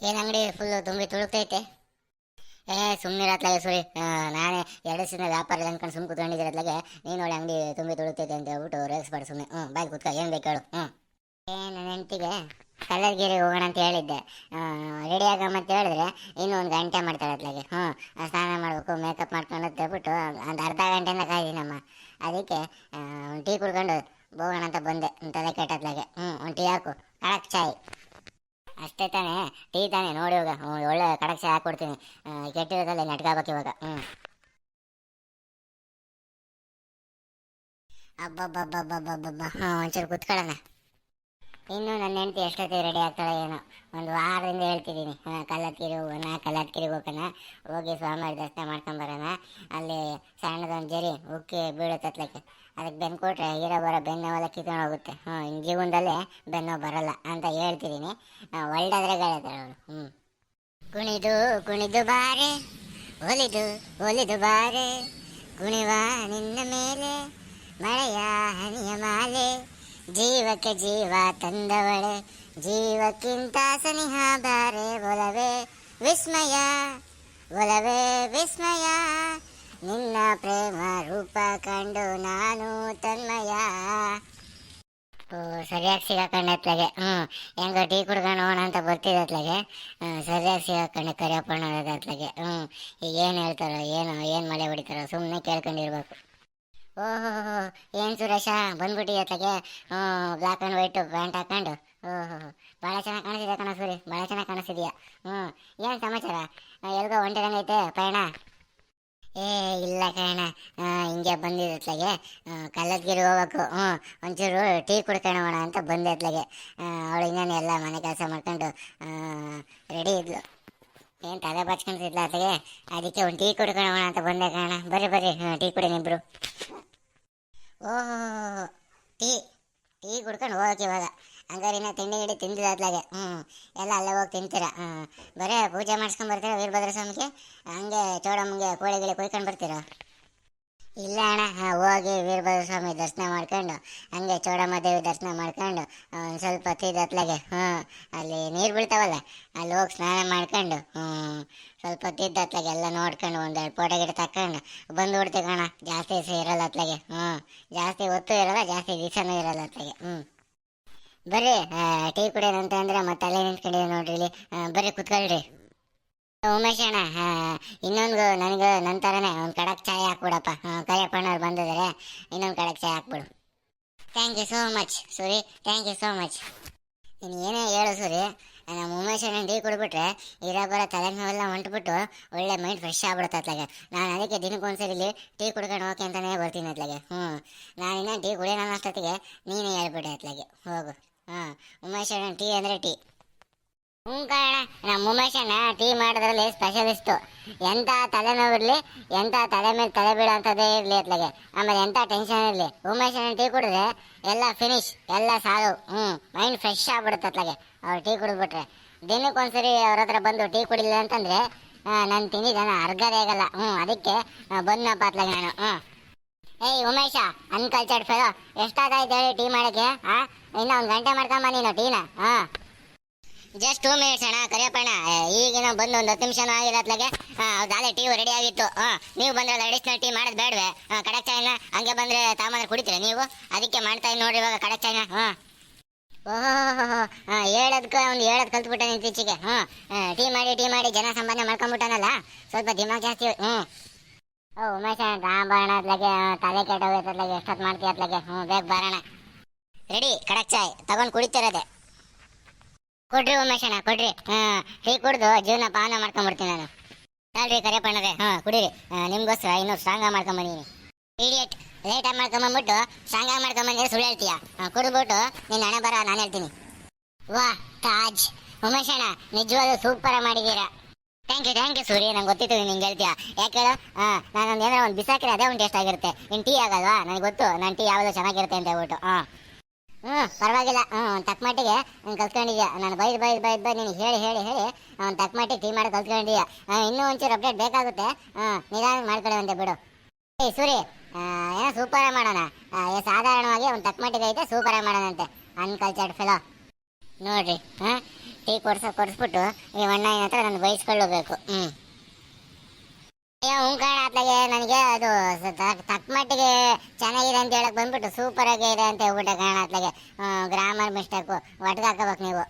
ಏನು ಅಂಗಡಿ ಫುಲ್ಲು ತುಂಬಿ ತುಳುಕ್ತೈತೆ? ಸುಮ್ಮನಿರತ್ಲಾಗೆ ಸುರಿ. ನಾನೇ 2 ದಿವಸದಿಂದ ವ್ಯಾಪಾರ ಇಲ್ಲ ಅನ್ಕೊಂಡು ಸುಮ್ಮನೆ ಕೂತ್ಕೊಂಡಿದ್ದಿರತ್ಲಾಗೆ ನೀನು ಒಳ್ಳೆ ಅಂಗಡಿ ತುಂಬಿ ತುಳುಕ್ತೈತೆ ಅಂತ ಹೇಳ್ಬಿಟ್ಟು ರೇಗಿಸ್ಬೇಡ ಸುಮ್ಮನೆ. ಬಾಯ್ ಕೂತ್ಕ, ಏನು ಬೇಕು ಹೇಳು. ನನ್ನ ಹೆಂಡತಿಗೆ ಕಲ್ಲರ್ಗಿರಿಗೆ ಹೋಗೋಣ ಅಂತ ಹೇಳಿದ್ದೆ. ರೆಡಿ ಆಗಮ್ಮಂತ ಹೇಳಿದ್ರೆ ಇನ್ನೂ 1 ಗಂಟೆ ಮಾಡ್ತಾಳೆ ಅತ್ಲಾಗೆ. ಸ್ನಾನ ಮಾಡಬೇಕು, ಮೇಕಪ್ ಮಾಡ್ಕೊಂಡು ಅಂತ ಹೇಳ್ಬಿಟ್ಟು ಒಂದು ಅರ್ಧ ಗಂಟೆಯಿಂದ ಕಾಯ್ದೀನಮ್ಮ. ಅದಕ್ಕೆ ಒಂದು ಟೀ ಕುಡ್ಕೊಂಡು ಹೋಗೋಣ ಅಂತ ಬಂದೆ. ತಲೆ ಕೆಟ್ಟತ್ಲಾಗೆ. ಒಂದು ಟೀ ಹಾಕು, ಕಡಕ್ ಚಾಯ್. ಅಷ್ಟೇ ತಾನೇ? ಟೀ ತಾನೇ? ನೋಡಿ ಇವಾಗ ಒಳ್ಳೆ ಕಡಕ್ ಚಾಯ್ ಹಾಕ್ಕೊಡ್ತೀನಿ. ಕೆಟ್ಟಿರೋದಲ್ಲ ನಟ್ಕಾಬೇಕು ಇವಾಗ. ಅಬ್ಬಬ್ಬಬ್ಬಬ್ಬಬ್ಬಬ್ಬ. ಒಂಚೂರು ಕುತ್ಕೊಳ್ಳೋಣ. ಇನ್ನು ನನ್ನ ಹೆಂಡತಿ ಎಷ್ಟೊತ್ತಿಗೆ ರೆಡಿ ಆಗ್ತಾಳೆ ಏನೋ. ಒಂದು ವಾರದಿಂದ ಹೇಳ್ತಿದ್ದೀನಿ, ಕಲ್ಲತ್ಗಿರಿ ಹೋಗೋಣ, ಕಲ್ಲತ್ಗಿರಿಗೆ ಹೋಗೋಣ, ಹೋಗಿ ಸ್ವಾಮಿಯವ್ರ ದರ್ಶನ ಮಾಡ್ಕೊಂಬರೋಣ. ಅಲ್ಲಿ ಸಣ್ಣದೊಂದು ಜರಿ ಉಕ್ಕಿ ಬೀಳುತ್ತತ್ಲಕ್ಕೆ, ಅದಕ್ಕೆ ಬೆನ್ನು ಕೊಟ್ರೆ ಇರೋ ಬರೋ ಬೆನ್ನೋವೆಲ್ಲ ಕಿತ್ಕೊಂಡು ಹೋಗುತ್ತೆ. ಇನ್ನು ಜೀವನದಲ್ಲೇ ಬೆನ್ನೋ ಬರಲ್ಲ ಅಂತ ಹೇಳ್ತಿದ್ದೀನಿ. ಒಳ್ಳೆದ್ರೆ ಗಾಳಿತಾಳೆ ಅವಳು. ಕುಣಿದು ಕುಣಿದು ಬಾರೆ, ಒಲಿದು ಒಲಿದು ಬಾರೆ, ಕುಣಿವ ನಿನ್ನ ಮೇಲೆ ಮಳೆಯ ಹನಿಯ ಮಾಲೆ, ಜೀವಕ್ಕೆ ಜೀವ ತಂದವಳೆ, ಜೀವಕ್ಕಿಂತ ಸನಿಹ ಬಾರೆ, ಒಲವೇ ವಿಸ್ಮಯ, ಒಲವೇ ವಿಸ್ಮಯ, ನಿನ್ನ ಪ್ರೇಮ ರೂಪ ಕಂಡು ನಾನು ತನ್ಮಯ. ಸರಿಯಾಗಿ ಸಿಗಾಕೊಂಡತ್ಲಾಗೆ. ಹೆಂಗೋ ಟೀ ಕುಡ್ಕೊಂಡು ಹೋಗೋಣ ಅಂತ ಬರ್ತಿದ್ದತ್ಲಾಗೆ ಸರಿಯಾಗಿ ಸಿಗಾಕೊಂಡೆ ಕರಿಯಪ್ಪಣ್ಣತ್ಲಾಗೆ. ಈಗ ಏನು ಹೇಳ್ತಾರೋ ಏನೋ, ಏನು ಮಳೆ ಹೊಡಿತಾರೋ ಸುಮ್ಮನೆ ಕೇಳ್ಕೊಂಡಿರ್ಬೇಕು. ಓಹೋ, ಏನು ಸುರೇಶ ಬಂದ್ಬಿಟ್ಟಿದತ್ಲಾಗೆ. ಬ್ಲ್ಯಾಕ್ ಆ್ಯಂಡ್ ವೈಟು ಪ್ಯಾಂಟ್ ಹಾಕೊಂಡು. ಭಾಳ ಚೆನ್ನಾಗಿ ಕಾಣಿಸಿದೆ ಕಣ ಸೂರಿ, ಭಾಳ ಚೆನ್ನಾಗಿ ಕಾಣಿಸಿದ್ಯಾ. ಏನು ಸಮಾಚಾರ? ಎಲ್ಗೋ ಹೊಂಟಿದಂಗೈತೆ ಪಯಣ? ಇಲ್ಲ ಕಣ, ಹಿಂಗೆ ಬಂದಿದ್ದತ್ಲಾಗೆ ಕಲ್ಲತ್ಗಿರಿ ಹೋಗ್ಬೇಕು. ಒಂಚೂರು ಟೀ ಕುಡ್ಕೊಳ್ಳೋಣ ಅಂತ ಬಂದಿದ್ಲಾಗೆ. ಅವಳು ಇನ್ನೇನು ಎಲ್ಲ ಮನೆ ಕೆಲಸ ಮಾಡ್ಕೊಂಡು ರೆಡಿ ಇದ್ಲು. ಏನು ತಲೆ ಬಚ್ಕೊಂಡಿದ್ಲ ಅತ್ಲಾಗೆ, ಅದಕ್ಕೆ ಒಂದು ಟೀ ಕುಡ್ಕೊಳ್ಳೋಣ ಅಂತ ಬಂದೆ ಕಣ. ಬರ್ರಿ ಬರ್ರಿ, ಟೀ ಕುಡಿನಿಬ್ರು. ಓಹೋ, ಟೀ ಟೀ ಕುಡ್ಕೊಂಡು ಹೋಗಕ್ಕೆ ಇವಾಗ. ಹಂಗಾರೆ ಇನ್ನು ತಿಂಡಿ ಗಿಡಿ ತಿಂದಿಲ್ಲ ಅತ್ಲಾಗೆ. ಎಲ್ಲ ಅಲ್ಲೇ ಹೋಗಿ ತಿಂತೀರಾ? ಬರೇ ಪೂಜೆ ಮಾಡಿಸ್ಕೊಂಡು ಬರ್ತೀರಾ ವೀರಭದ್ರ ಸ್ವಾಮಿಗೆ? ಹಂಗೆ ಚೋಡಮ್ಮಂಗೆ ಕೋಳಿ ಗಿಳಿ ಕೊಯ್ಕೊಂಡು ಬರ್ತೀರಾ? ಇಲ್ಲ ಅಣ್ಣ, ಹೋಗಿ ವೀರಭದ್ರ ಸ್ವಾಮಿ ದರ್ಶನ ಮಾಡ್ಕೊಂಡು ಹಂಗೆ ಚೋಡಮ್ಮ ದೇವಿ ದರ್ಶನ ಮಾಡ್ಕೊಂಡು ಒಂದು ಸ್ವಲ್ಪ ಹೊತ್ತಿದ್ದು ಅತ್ಲಾಗೆ ಅಲ್ಲಿ ನೀರು ಬೀಳ್ತಾವಲ್ಲ, ಅಲ್ಲಿ ಹೋಗಿ ಸ್ನಾನ ಮಾಡ್ಕೊಂಡು ಸ್ವಲ್ಪ ಹೊತ್ತಿದ್ದು ಅತ್ಲಾಗೆ ಎಲ್ಲ ನೋಡ್ಕೊಂಡು 1-2 ಫೋಟೋ ಗಿಡ ತಕೊಂಡು ಬಂದುಬಿಡ್ತೀವಿ ಕಣ. ಜಾಸ್ತಿ ದಿವಸ ಇರಲ್ಲ ಅತ್ಲಾಗೆ. ಜಾಸ್ತಿ ಹೊತ್ತು ಇರಲ್ಲ, ಜಾಸ್ತಿ ದಿವಸನೂ ಇರಲ್ಲ ಅತ್ಲಾಗೆ. ಬರ್ರಿ, ಟೀ ಕುಡಿಯೋದಂತ ಅಂದರೆ ಮತ್ತೆ ಅಲ್ಲೇ ನಿಂತ್ಕೊಂಡಿದೆ ನೋಡ್ರಿ ಇಲ್ಲಿ. ಬರ್ರಿ ಕುತ್ಕೊಳ್ರಿ. ಉಮೇಶ್ ಅಣ್ಣ, ಇನ್ನೊಂದು ನನಗೆ ನನ್ನ ಥರನೇ ಒಂದು ಕಡಕ್ ಚಾಯ್ ಹಾಕ್ಬಿಡಪ್ಪ. ಕರಿಯಪ್ಪಣ್ಣವ್ರು ಬಂದಿದ್ದಾರೆ, ಇನ್ನೊಂದು ಕಡಕ್ ಚಾಯ್ ಹಾಕ್ಬಿಡು. Thank you so much Suri, thank you so much. ನೀನು ಏನೇ ಹೇಳು ಸೂರಿ, ನಮ್ಮ ಉಮೇಶ್ ಅಣ್ಣ ಟೀ ಕುಡಿಬಿಟ್ರೆ ಇರೋ ಬರೋ ತಲೆನೋವೆಲ್ಲ ಹೊಂಟ್ಬಿಟ್ಟು ಒಳ್ಳೆ ಮೈಂಡ್ ಫ್ರೆಶ್ ಆಗ್ಬಿಡುತ್ತೆ ಅತ್ಲಾಗೆ. ನಾನು ಅದಕ್ಕೆ ದಿನಕ್ಕೊಂದ್ಸರಿ ಟೀ ಕುಡ್ಕೊಂಡು ಹೋಗಿ ಅಂತಲೇ ಬರ್ತೀನಿ ಅತ್ಲಾಗೆ. ನಾನಿನ್ನ ಟೀ ಕುಡಿಯೋಣ ಅಷ್ಟೊತ್ತಿಗೆ ನೀನೇ ಹೇಳ್ಬಿಟ್ಟೆ ಅತ್ಲಾಗೆ ಹೋಗು. ಉಮೇಶ್ ಅಣ್ಣ ಟೀ ಅಂದರೆ ಟೀ. ಕಾರಣ ನಮ್ಮ ಉಮೇಶ್ ಅಣ್ಣ ಟೀ ಮಾಡೋದ್ರಲ್ಲಿ ಸ್ಪೆಷಲಿಸ್ಟು. ಎಂಥ ತಲೆನೋವಿರಲಿ, ಎಂಥ ತಲೆ ಮೇಲೆ ತಲೆ ಬೀಳೋಂಥದ್ದೇ ಇರಲಿ ಅತ್ಲಾಗೆ, ಆಮೇಲೆ ಎಂಥ ಟೆನ್ಷನ್ ಇರಲಿ, ಉಮೇಶ್ ಅಣ್ಣ ಟೀ ಕುಡಿದ್ರೆ ಎಲ್ಲ ಫಿನಿಶ್, ಎಲ್ಲ ಸಾಲು. ಮೈಂಡ್ ಫ್ರೆಶ್ ಆಗ್ಬಿಡುತ್ತೆ ಅತ್ಲಾಗೆ ಅವ್ರು ಟೀ ಕುಡಿದ್ಬಿಟ್ರೆ. ದಿನಕ್ಕೊಂದ್ಸರಿ ಅವ್ರ ಹತ್ರ ಬಂದು ಟೀ ಕುಡಿಲ್ಲ ಅಂತಂದರೆ ನಾನು ತಿಂದಿದ್ದಾನ ಅರ್ಗದೇ ಆಗಲ್ಲ. ಅದಕ್ಕೆ ಬಂದಪ್ಪ ಅತ್ಲಾಗೆ ನಾನು. ಏಯ್ ಉಮೇಶ, ಅನ್ಕಲ್ಚರ್ಡ್ ಫೆಲೋ, ಎಷ್ಟಾದಾಯ್ತು ಹೇಳಿ ಟೀ ಮಾಡೋಕ್ಕೆ? ಇನ್ನೂ 1 ಗಂಟೆ ಮಾಡ್ಕೊಂಬ ನೀನು ಟೀನ. ಜಸ್ಟ್ 2 ಮಿನಿಟ್ಸ್ ಅಣ್ಣ ಕರಿಯಪ್ಪಣ್ಣ. ಈಗಿನ ಬಂದು ಒಂದು 10 ನಿಮಿಷನೂ ಆಗಿಲ್ಲ ಅತ್ಲಾಗೆ. ಹೌದಾಲೆ ಟೀ ರೆಡಿ ಆಗಿತ್ತು. ನೀವು ಬಂದ್ರಲ್ಲ ಅಡಿಷ್ನಲ್ ಟೀ ಮಾಡೋದು ಬೇಡವೆ? ಕಡಕ್ ಚಾಯ್ನ ಹಂಗೆ ಬಂದರೆ ತಾಮಂದ್ರೆ ಕುಡಿತೀರ ನೀವು? ಅದಕ್ಕೆ ಮಾಡ್ತಾ ಇದ್ದೀನಿ ನೋಡ್ರಿ ಇವಾಗ ಕಡಕ್ ಚಾಯ್ನ. ಓಹೋ, ಹೇಳೋದಕ್ಕೆ ಒಂದು ಹೇಳೋದು ಕಲ್ತ್ಬಿಟ್ಟೆ ಇತ್ತೀಚೆಗೆ. ಟೀ ಮಾಡಿ ಜನ ಸಂಪಾದನೆ ಮಾಡ್ಕೊಂಬಿಟ್ಟಾನಲ್ಲ, ಸ್ವಲ್ಪ ದಿಮಾಗ್ ಜಾಸ್ತಿ. ಉಮೇಶ ತಾಂಬಾಣ ಅತ್ಲಾಗೆ, ತಲೆ ಕೆಟ್ಟೋಗೈತತ್ಲಾಗೆ, ಎಷ್ಟೊತ್ತು ಮಾಡ್ತೀಯ ಅತ್ಲಾಗೆ? ಬೇಗ ಬರೋಣ. ರೆಡಿ ಕಡಕ್ ಚಾಯ್ ತಗೊಂಡು ಕುಡಿತಿರೋದೆ. ಕೊಡ್ರಿ ಉಮೇಶ್ ಅಣ್ಣ ಕೊಡ್ರಿ. ಟೀ ಕುಡ್ದು ಜೀವನ ಪಾವನ ಮಾಡ್ಕೊಂಡ್ಬಿಡ್ತೀನಿ ನಾನು. ಅಲ್ರಿ ಕರಿಯಪ್ಪಣ್ಣರೇ, ಕುಡೀರಿ. ನಿಮ್ಗೋಸ್ಕರ ಇನ್ನೂ ಸ್ಟ್ರಾಂಗಾಗಿ ಮಾಡ್ಕೊಂಬಂದಿನಿ. ಇಡಿಯಟ್, ಲೇಟಾಗಿ ಮಾಡ್ಕೊಂಬಂದ್ಬಿಟ್ಟು ಸ್ಟ್ರಾಂಗಾಗಿ ಮಾಡ್ಕೊಂಬಂದಿದ್ರೆ ಸುಳ್ಳು ಹೇಳ್ತೀಯ. ಕುಡಿದ್ಬಿಟ್ಟು ನಿನ್ನ ಹಣೆ ಬರ ನಾನು ಹೇಳ್ತೀನಿ. ವಾ ತಾಜ್, ಉಮೇಶ್ ಅಣ್ಣ ನಿಜವಾಗ್ಲೂ ಸೂಪರಾಗಿ ಮಾಡಿದ್ದೀರಾ. ಥ್ಯಾಂಕ್ ಯು ಸೂರಿ, ನಂಗೆ ಗೊತ್ತಿತ್ತು ನಿಂಗೆ ಹೇಳ್ತೀಯ. ಯಾಕೆ ಹೇಳು? ನಾನೊಂದು ಏನಾರ ಒಂದು ಬಿಸಾಕಿದ್ರೆ ಅದೇ ಒಂದು ಟೇಸ್ಟ್ ಆಗಿರುತ್ತೆ. ಇನ್ನು ಟೀ ಆಗಲ್ವಾ? ನನಗೆ ಗೊತ್ತು ನಾನು ಟೀ ಯಾವಾಗಲೂ ಚೆನ್ನಾಗಿರುತ್ತೆ ಅಂತ ಹೇಳ್ಬಿಟ್ಟು. ಪರವಾಗಿಲ್ಲ. ತಕ್ಕ ಮಟ್ಟಿಗೆ ನೀನು ಕಲ್ತ್ಕೊಂಡಿದ್ಯಾ. ನಾನು ಬೈದು ನೀನು ಹೇಳಿ ತಕ್ಕ ಮಟ್ಟಿಗೆ ಟೀ ಮಾಡಿ ಕಲ್ತ್ಕೊಂಡಿದ್ಯಾ. ಇನ್ನೂ ಒಂಚೂರು ಅಪ್ಡೇಟ್ ಬೇಕಾಗುತ್ತೆ. ನಿಧಾನ ಮಾಡ್ಕೊಳ್ಳುವಂತೆ ಬಿಡು. ಏಯ್ ಸೂರಿ, ಏನೋ ಸೂಪರಾಗಿ ಮಾಡೋಣ. ಸಾಧಾರಣವಾಗಿ ಒಂದು ತಕ್ಕ ಮಟ್ಟಿಗೆ ಐತೆ, ಸೂಪರಾಗಿ ಮಾಡೋಣಂತೆ. ಅನ್ಕಲ್ಚರ್ಡ್ ಫೆಲೋ ನೋಡ್ರಿ. ಟೀ ಕೊಡಿಸ್ಬಿಟ್ಟು ಈ ಅಣ್ಣ ಹತ್ರ ನಾನು ಬಯಸ್ಕೊಳ್ಳಬೇಕು. ಅಯ್ಯೋ ಕಾಣ ಅತ್ಲಾಗೆ ನನಗೆ ಅದು ತಕ್ಕ ಮಟ್ಟಿಗೆ ಚೆನ್ನಾಗಿದೆ ಅಂತ ಹೇಳಕ್ ಬಂದ್ಬಿಟ್ಟು ಸೂಪರ್ ಆಗಿ ಇದೆ ಅಂತ ಹೇಳ್ಬಿಟ್ಟೆ ಕಾಣ ಅತ್ಲಾಗೆ. ಗ್ರಾಮರ್ ಮಿಸ್ಟೇಕು ಒಟ್ಟಿಗೆ ಹಾಕೋಬೇಕು ನೀವು.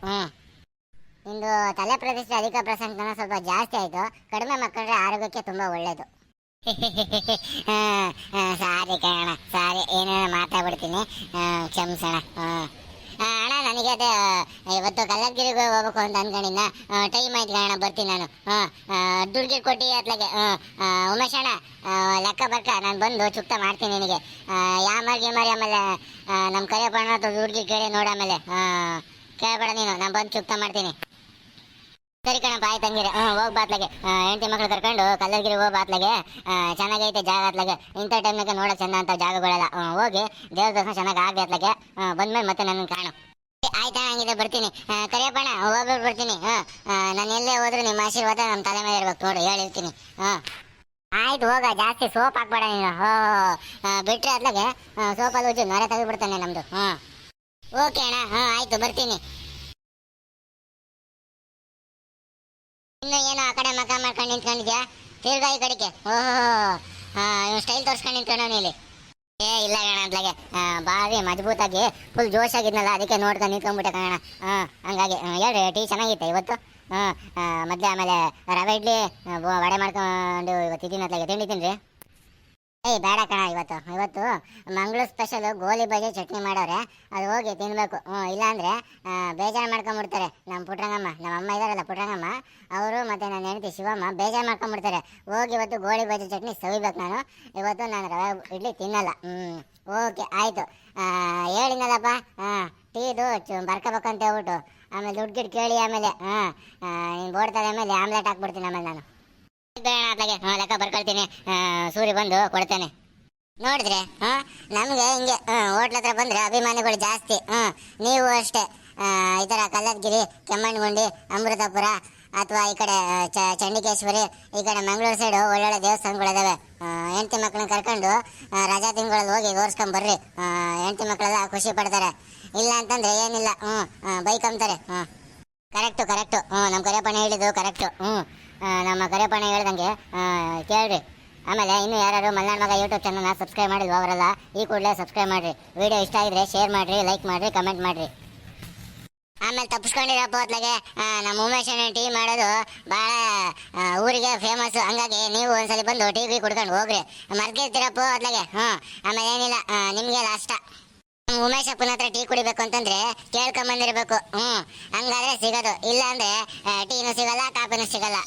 ಇಂದು ತಲೆ ಪ್ರತಿಷ್ಠೆ ಅಧಿಕ ಪ್ರಸಂಗನ ಸ್ವಲ್ಪ ಜಾಸ್ತಿ ಆಯ್ತು. ಕಡಿಮೆ ಮಕ್ಕಳ್ರೆ ಆರೋಗ್ಯಕ್ಕೆ ತುಂಬಾ ಒಳ್ಳೇದು. ಸಾರಿ ಕಣ, ಸಾರಿ, ಏನೇನೋ ಮಾತಾಡ್ಬಿಡ್ತೀನಿ, ಕ್ಷಮಿಸೋಣ. ಅಣ್ಣ ನನಗೆ ಅದೇ ಇವತ್ತು ಕಲ್ಲಗಿರಿಗೆ ಹೋಗ್ಬೇಕು ಅಂತ ಅನ್ಕೊಂಡಿನ. ಟೈಮ್ ಆಯ್ತು ಕಣ, ಬರ್ತೀನಿ ನಾನು. ದುಡ್ಡು ಕೊಟ್ಟು ಅತ್ಲಾಗೆ. ಉಮೇಶ್ ಅಣ್ಣ ಲೆಕ್ಕ ಬರ್ಕ, ನಾನು ಬಂದು ಚುಕ್ತ ಮಾಡ್ತೀನಿ ನಿನಗೆ. ಯಾಮಾರಿ ಆಮೇಲೆ ನಮ್ಮ ಕರಿಯಪ್ಪಣ್ಣ ದುಡ್ಡು ಕೇಳಿ ನೋಡ, ಆಮೇಲೆ ಕೇಳ್ಬೇಡ ನೀನು, ನಾನು ಬಂದು ಚುಕ್ತ ಮಾಡ್ತೀನಿ. ಸರಿ ಕಣಪ್ಪ, ಆಯ್ತು ಹಂಗಿರ. ಹೋಗಿ ಬಾತ್ಲಾಗೆ ಹೆಂಡತಿ ಮಕ್ಳು ಕರ್ಕೊಂಡು ಕಲ್ಲಗಿರಿ ಹೋಗಿ ಬಾತ್ಲಾಗೆ. ಚೆನ್ನಾಗೈತೆ ಜಾಗ ಅತ್ಲಾಗೆ. ಇಂಥ ಟೈಮ್ನಾಗ ನೋಡೋಕೆ ಚಂದ ಅಂತ ಜಾಗಗಳೆಲ್ಲ. ಹೋಗಿ ದೇವ್ರ ದರ್ಶನ ಚೆನ್ನಾಗಿ ಆಗಿ ಅತ್ಲಾಗೆ. ಬಂದ್ಮೇಲೆ ಮತ್ತೆ ನನ್ನ ಕಾಣು. ಆಯ್ತಾ, ಹಂಗಿದೆ ಬರ್ತೀನಿ. ಕರಿಯಪ್ಪಣ್ಣ ಹೋಗ್ಬಿಟ್ಟು ಬರ್ತೀನಿ. ನಾನು ಎಲ್ಲೇ ಹೋದ್ರು ನಿಮ್ಮ ಆಶೀರ್ವಾದ ನಮ್ಮ ತಲೆ ಮೇಲೆ ಇರ್ಬೇಕು ನೋಡು, ಹೇಳಿರ್ತೀನಿ. ಆಯ್ತು ಹೋಗ, ಜಾಸ್ತಿ ಸೋಪ್ ಹಾಕ್ಬೇಡ ನೀನು. ಬಿಟ್ರೆ ಅತ್ಲಾಗೆ ಸೋಪಲ್ಲಿ ಉಜ್ಜು ನೊರೆ ತೆಗೆದ್ಬಿಡ್ತಾನೆ ನಮ್ದು. ಓಕೆ ಅಣ್ಣ, ಆಯ್ತು ಬರ್ತೀನಿ. ಇನ್ನು ಏನೋ ಆ ಕಡೆ ಮಕ ಮಾಡ್ಕೊಂಡು ನಿಂತ್ಕೊಂಡಿದ್ಯಾ? ತಿರ್ಗಾ ಈ ಕಡೆಗೆ. ಓಹೋ, ಸ್ಟೈಲ್ ತೋರ್ಸ್ಕೊಂಡು ನಿಂತ್ಕೊಂಡು ಇಲ್ಲಿ. ಇಲ್ಲ ಕಣ ಅತ್ಲಾಗೆ, ಭಾರಿ ಮಜಬೂತಾಗಿ ಫುಲ್ ಜೋಶಾಗಿದ್ನಲ್ಲ, ಅದಕ್ಕೆ ನೋಡ್ಕೊಂಡು ನಿಂತ್ಕೊಂಡ್ಬಿಟ್ಟೆ ಕಣ. ಹಂಗಾಗಿ ಹೇಳ್ರಿ, ಟೀ ಚೆನ್ನಾಗಿತ್ತೆ ಇವತ್ತು. ಮತ್ತೆ ಆಮೇಲೆ ರವೆ ಇಡ್ಲಿ ವಡೆ ಮಾಡ್ಕೊಂಡು ಇವತ್ತು ಇದೀನಿ ಅತ್ಲಾಗೆ, ತಿಂಡಿ ತಿನ್ರಿ. ಬೇಡ ಕಣ, ಇವತ್ತು ಮಂಗಳೂರು ಸ್ಪೆಷಲ್ ಗೋಲಿ ಬಜೆ ಚಟ್ನಿ ಮಾಡೋರೆ, ಅದು ಹೋಗಿ ತಿನ್ಬೇಕು. ಇಲ್ಲಾಂದ್ರೆ ಬೇಜಾರು ಮಾಡ್ಕೊಂಡ್ಬಿಡ್ತಾರೆ ನಮ್ಮ ಪುಟ್ರಂಗಮ್ಮ, ನಮ್ಮ ಅಮ್ಮ ಇದಾರಲ್ಲ ಪುಟ್ರಂಗಮ್ಮ, ಅವರು ಮತ್ತೆ ನನ್ನ ಹೆಂಡತಿ ಶಿವಮ್ಮ ಬೇಜಾರು ಮಾಡ್ಕೊಂಡ್ಬಿಡ್ತಾರೆ. ಹೋಗಿ ಇವತ್ತು ಗೋಳಿ ಬಜೆ ಚಟ್ನಿ ಸವಿಬೇಕು ನಾನು. ಇವತ್ತು ನಾನು ರವೆ ಇಡ್ಲಿ ತಿನ್ನಲ್ಲ. ಓಕೆ ಆಯಿತು. ಹೇಳಿನಲ್ಲಪ್ಪ, ಟೀದು ಬರ್ಕೋಬೇಕಂತ ಹೇಳ್ಬಿಟ್ಟು ಆಮೇಲೆ ದುಡ್ಡು ಗಿಡ್ ಕೇಳಿ, ಆಮೇಲೆ ನೀನು ಬೋಡ್ತಾರೆ, ಆಮೇಲೆ ಆಮ್ಲೆಟ್ ಹಾಕ್ಬಿಡ್ತೀನಿ ಆಮೇಲೆ ನಾನು. ಅತ್ಲಾಗೆ ಲೆಕ್ಕ ಬರ್ಕೊಳ್ತೀನಿ. ಸೂರಿ ಬಂದು ಕೊಡ್ತೇನೆ. ನೋಡಿದ್ರೆ ನಮ್ಗೆ ಹಿಂಗೆ ಹೋಟ್ಲ ಹತ್ರ ಬಂದ್ರೆ ಅಭಿಮಾನಿಗಳು ಜಾಸ್ತಿ. ನೀವು ಅಷ್ಟೇ, ಈ ಥರ ಕಲ್ಲದಗಿರಿ, ಕೆಮ್ಮಣ್ಣಗುಂಡಿ, ಅಮೃತಪುರ ಅಥವಾ ಈ ಕಡೆ ಚಂಡಿಕೇಶ್ವರಿ, ಈ ಕಡೆ ಮಂಗಳೂರು ಸೈಡು ಒಳ್ಳೊಳ್ಳೆ ದೇವಸ್ಥಾನಗಳಿದಾವೆ. ಹೆಂಡತಿ ಮಕ್ಕಳನ್ನ ಕರ್ಕೊಂಡು ರಜಾ ತಿಂಗಳಲ್ಲಿ ಹೋಗಿ ತೋರಿಸ್ಕೊಂಡ್ ಬರ್ರಿ. ಹೆಂಡತಿ ಮಕ್ಕಳೆಲ್ಲ ಖುಷಿ ಪಡ್ತಾರೆ. ಇಲ್ಲ ಅಂತಂದ್ರೆ ಏನಿಲ್ಲ, ಬೈಕ್ ಅಂತಾರೆ. ಕರೆಕ್ಟು. ನಮ್ಮ ಕರಿಯಪ್ಪಣ್ಣ ಹೇಳಿದ್ದು ಕರೆಕ್ಟು. ನಮ್ಮ ಕರಿಯಪ್ಪಣ್ಣ ಹೇಳ್ದಂಗೆ ಕೇಳ್ರಿ. ಆಮೇಲೆ ಇನ್ನು ಯಾರು ಮಲ್ನಾಡ್ ಮಗ ಯೂಟ್ಯೂಬ್ ಚಾನಲ್ನ ಸಬ್ಸ್ಕ್ರೈಬ್ ಮಾಡಿಲ್ವ ಅವರೆಲ್ಲ ಈ ಕೂಡಲೇ ಸಬ್ಸ್ಕ್ರೈಬ್ ಮಾಡಿರಿ. ವಿಡಿಯೋ ಇಷ್ಟ ಆಗಿದ್ರೆ ಶೇರ್ ಮಾಡಿರಿ, ಲೈಕ್ ಮಾಡಿರಿ, ಕಮೆಂಟ್ ಮಾಡಿರಿ. ಆಮೇಲೆ ತಪ್ಪಿಸ್ಕೊಂಡಿರಪ್ಪ ಹೊತ್ಲಾಗೆ ನಮ್ಮ ಉಮೇಶ್ ಅಣ್ಣ ಟೀ ಮಾಡೋದು ಭಾಳ ಊರಿಗೆ ಫೇಮಸ್ಸು. ಹಂಗಾಗಿ ನೀವು ಒಂದ್ಸಲಿ ಬಂದು ಟೀ ಕುಡ್ಕೊಂಡು ಹೋಗ್ರಿ. ಮರ್ಗಿರ್ತೀರಪ್ಪ ಹೊತ್ಲಾಗೆ. ಆಮೇಲೆ ಏನಿಲ್ಲ, ನಿಮಗೆ ಲಾಷ್ಟ ಉಮೇಶ್ ಅಪ್ಪನ ಹತ್ರ ಟೀ ಕುಡಿಬೇಕು ಅಂತಂದ್ರೆ ಕೇಳ್ಕೊಂಬಂದಿರ್ಬೇಕು. ಹಂಗಾದ್ರೆ ಸಿಗೋದು. ಇಲ್ಲ ಅಂದ್ರೆ ಟೀನು ಸಿಗಲ್ಲ, ಕಾಫಿನೂ ಸಿಗಲ್ಲ.